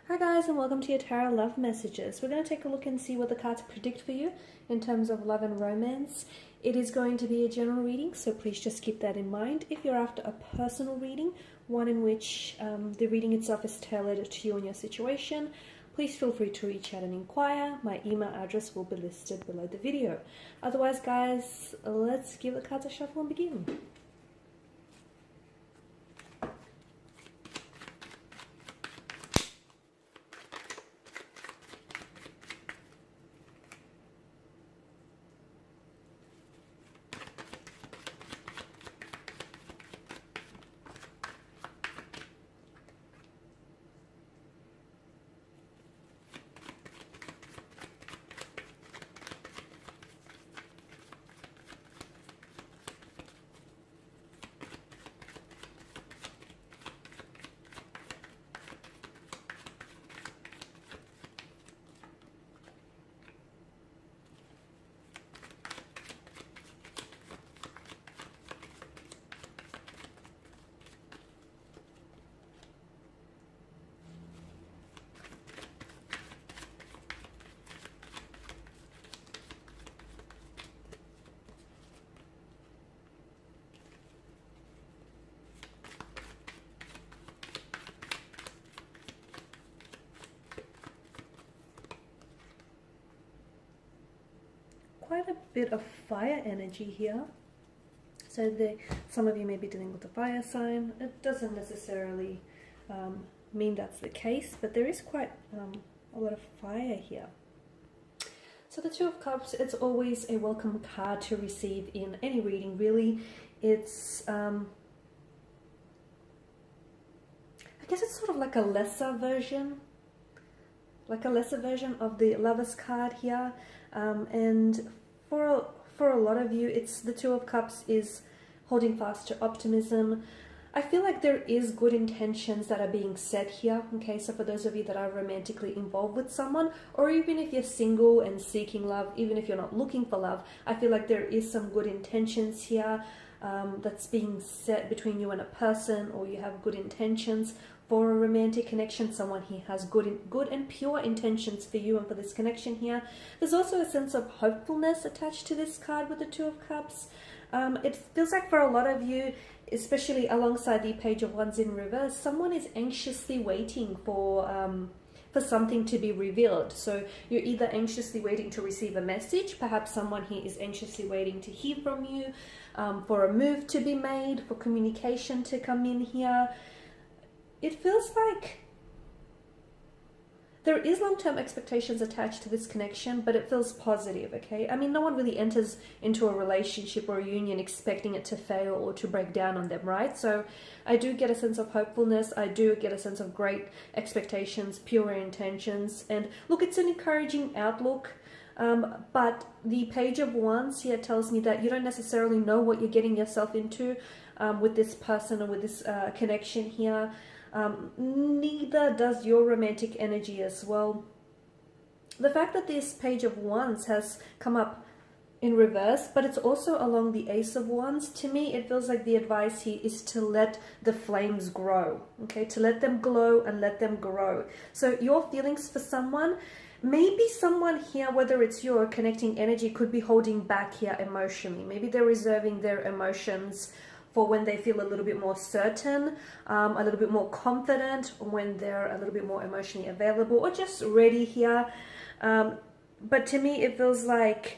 Hi guys, and welcome to your tarot love messages. We're going to take a look and see what the cards predict for you in terms of love and romance. It is going to be a general reading, so please just keep that in mind. If you're after a personal reading, one in which the reading itself is tailored to you and your situation, please feel free to reach out and inquire. My email address will be listed below the video. Otherwise, guys, let's give the cards a shuffle and begin. Quite a bit of fire energy here. So some of you may be dealing with a fire sign. It doesn't necessarily mean that's the case, but there is quite a lot of fire here. So the Two of Cups, it's always a welcome card to receive in any reading, really. It's, I guess it's sort of like a lesser version of the Lover's card here. And for a lot of you, it's the Two of Cups is holding fast to optimism. I feel like there is good intentions that are being said here. Okay, so for those of you that are romantically involved with someone, or even if you're single and seeking love, even if you're not looking for love, I feel like there is some good intentions here that's being said between you and a person, or you have good intentions for a romantic connection. Someone here has good and pure intentions for you and for this connection here. There's also a sense of hopefulness attached to this card with the Two of Cups. It feels like for a lot of you, especially alongside the Page of Wands in reverse, someone is anxiously waiting for something to be revealed. So you're either anxiously waiting to receive a message, perhaps someone here is anxiously waiting to hear from you, for a move to be made, for communication to come in here. It feels like there is long-term expectations attached to this connection, but it feels positive, okay? I mean, no one really enters into a relationship or a union expecting it to fail or to break down on them, right? So I do get a sense of hopefulness. I do get a sense of great expectations, pure intentions. And look, it's an encouraging outlook. But the Page of Wands here tells me that you don't necessarily know what you're getting yourself into with this person or with this connection here. Neither does your romantic energy as well. The fact that this Page of Wands has come up in reverse, but it's also along the Ace of Wands, to me it feels like the advice here is to let the flames grow, okay? To let them glow and let them grow. So your feelings for someone, maybe someone here, whether it's you or connecting energy, could be holding back here emotionally. Maybe they're reserving their emotions for when they feel a little bit more certain, a little bit more confident, when they're a little bit more emotionally available or just ready here. But to me, it feels like,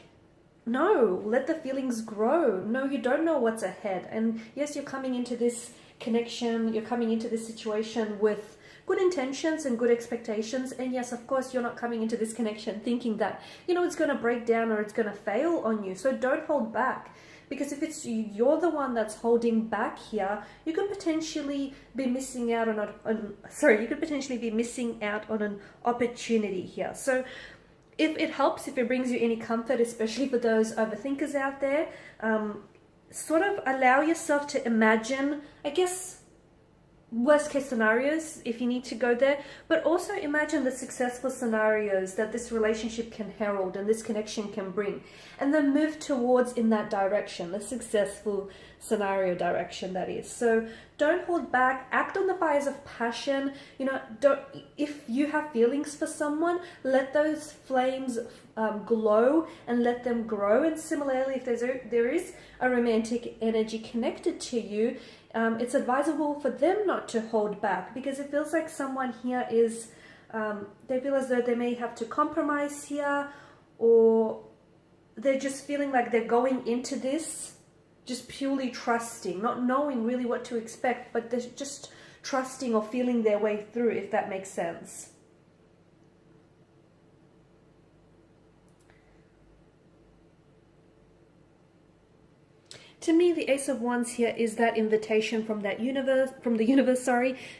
no, let the feelings grow. No, you don't know what's ahead. And yes, you're coming into this connection, you're coming into this situation with good intentions and good expectations. And yes, of course, you're not coming into this connection thinking that, you know, it's going to break down or it's going to fail on you. So don't hold back. Because if it's you're the one that's holding back here, you could potentially be missing out on an opportunity here. So if it helps, if it brings you any comfort, especially for those overthinkers out there, sort of allow yourself to imagine, I guess, worst case scenarios if you need to go there, but also imagine the successful scenarios that this relationship can herald and this connection can bring, and then move towards in that direction, the successful scenario direction, that is. So don't hold back, act on the fires of passion. You know, don't, if you have feelings for someone, let those flames glow and let them grow. And similarly, if there is a romantic energy connected to you, it's advisable for them not to hold back, because it feels like someone here is, they feel as though they may have to compromise here, or they're just feeling like they're going into this just purely trusting, not knowing really what to expect, but they're just trusting or feeling their way through, if that makes sense. To me, the Ace of Wands here is that invitation from the universe,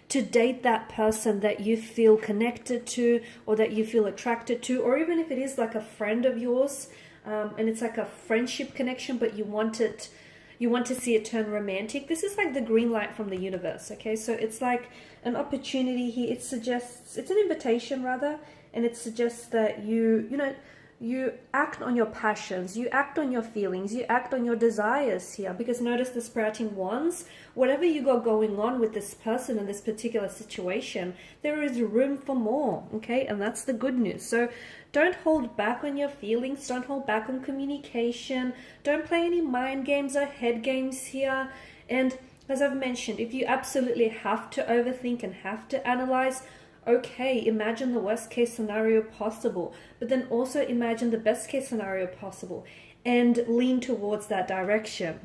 to date that person that you feel connected to, or that you feel attracted to, or even if it is like a friend of yours, and it's like a friendship connection, but you want to see it turn romantic. This is like the green light from the universe, okay? So it's like an opportunity here. It suggests, it's an invitation rather, and it suggests that you act on your passions, you act on your feelings, you act on your desires here. Because notice the sprouting wands, whatever you got going on with this person in this particular situation, there is room for more, okay? And that's the good news. So don't hold back on your feelings, don't hold back on communication, don't play any mind games or head games here. And as I've mentioned, if you absolutely have to overthink and have to analyze, okay, imagine the worst case scenario possible, but then also imagine the best case scenario possible and lean towards that direction.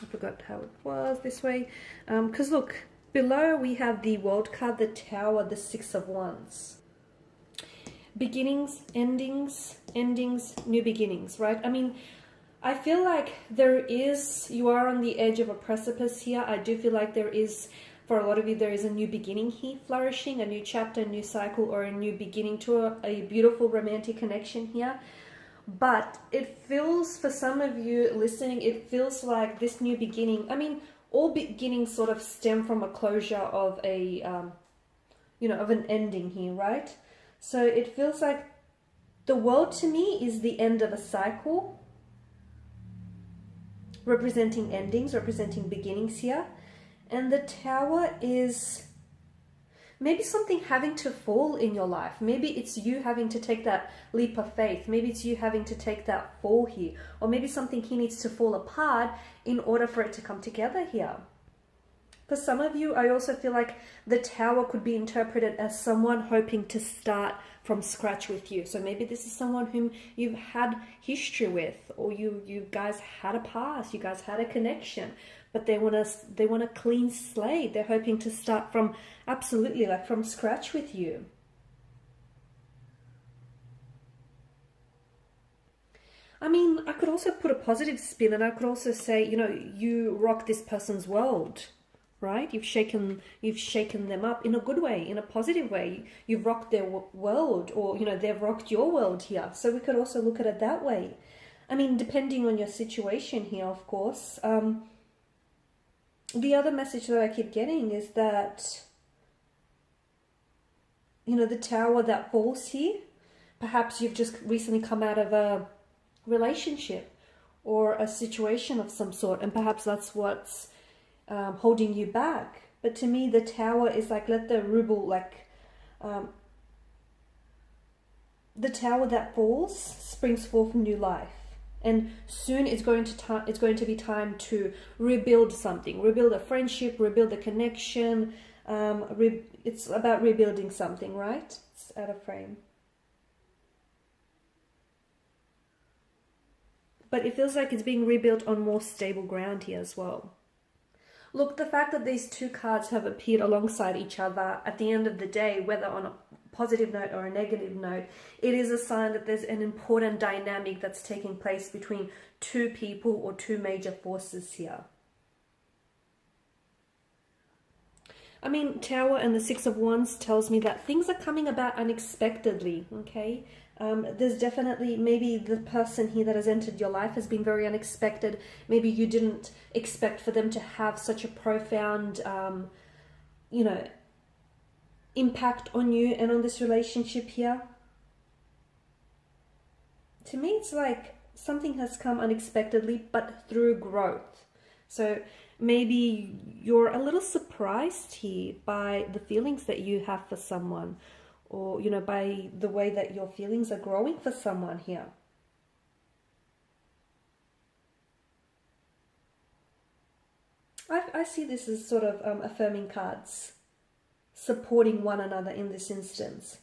I forgot how it was this way. Because look, below we have the World card, the Tower, the Six of Wands. Beginnings, endings, new beginnings, right? I mean, I feel like you are on the edge of a precipice here. I do feel like there is, for a lot of you, there is a new beginning here, flourishing, a new chapter, a new cycle, or a new beginning to a beautiful romantic connection here. But it feels, for some of you listening, it feels like this new beginning, I mean, all beginnings sort of stem from a closure of a, of an ending here, right? So it feels like the World to me is the end of a cycle, representing endings, representing beginnings here. And the Tower is maybe something having to fall in your life. Maybe it's you having to take that leap of faith. Maybe it's you having to take that fall here. Or maybe something here needs to fall apart in order for it to come together here. For some of you, I also feel like the Tower could be interpreted as someone hoping to start from scratch with you. So maybe this is someone whom you've had history with, or you guys had a past, you guys had a connection, but they want a clean slate. They're hoping to start from absolutely like from scratch with you. I mean, I could also put a positive spin, and I could also say, you rock this person's world. Right? You've shaken them up in a good way, in a positive way. You've rocked their world, or, they've rocked your world here. So we could also look at it that way. I mean, depending on your situation here, of course. The other message that I keep getting is that, the Tower that falls here, perhaps you've just recently come out of a relationship or a situation of some sort, and perhaps that's what's holding you back. But to me, the Tower is like, let the ruble, the Tower that falls springs forth new life, and soon it's going to be time to rebuild something, rebuild a friendship, rebuild a connection. It's about rebuilding something, right? It's out of frame, but it feels like it's being rebuilt on more stable ground here as well. Look, the fact that these two cards have appeared alongside each other, at the end of the day, whether on a positive note or a negative note, it is a sign that there's an important dynamic that's taking place between two people or two major forces here. I mean, Tower and the Six of Wands tells me that things are coming about unexpectedly, okay? There's definitely, maybe the person here that has entered your life has been very unexpected. Maybe you didn't expect for them to have such a profound you know, impact on you and on this relationship here. To me, it's like something has come unexpectedly, but through growth. So maybe you're a little surprised here by the feelings that you have for someone, or, you know, by the way that your feelings are growing for someone here. I see this as sort of affirming cards, supporting one another in this instance.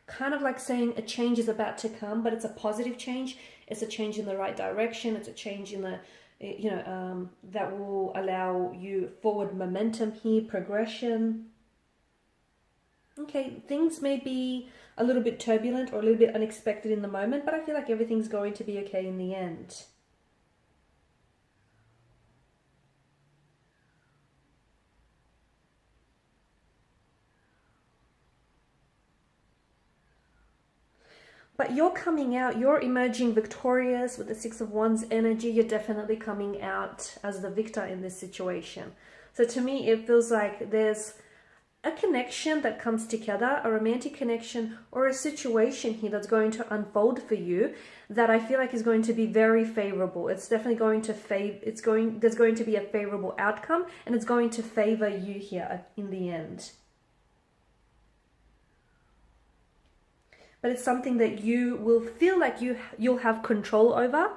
Kind of like saying a change is about to come, but it's a positive change. It's a change in the right direction. It's a change in the, you know, that will allow you forward momentum here, progression. Okay, things may be a little bit turbulent or a little bit unexpected in the moment, but I feel like everything's going to be okay in the end. But you're coming out, you're emerging victorious with the Six of Wands energy. You're definitely coming out as the victor in this situation. So to me, it feels like there's a connection that comes together, a romantic connection or a situation here that's going to unfold for you that I feel like is going to be very favorable. It's definitely going to there's going to be a favorable outcome, and it's going to favor you here in the end. But it's something that you will feel like you'll have control over,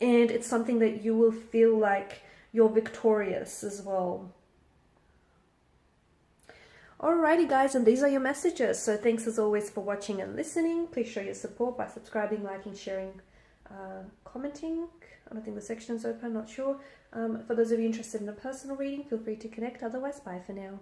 and it's something that you will feel like you're victorious as well. Alrighty guys, and these are your messages. So thanks as always for watching and listening. Please show your support by subscribing, liking, sharing, commenting. I don't think the section's open, not sure. For those of you interested in a personal reading, feel free to connect. Otherwise, bye for now.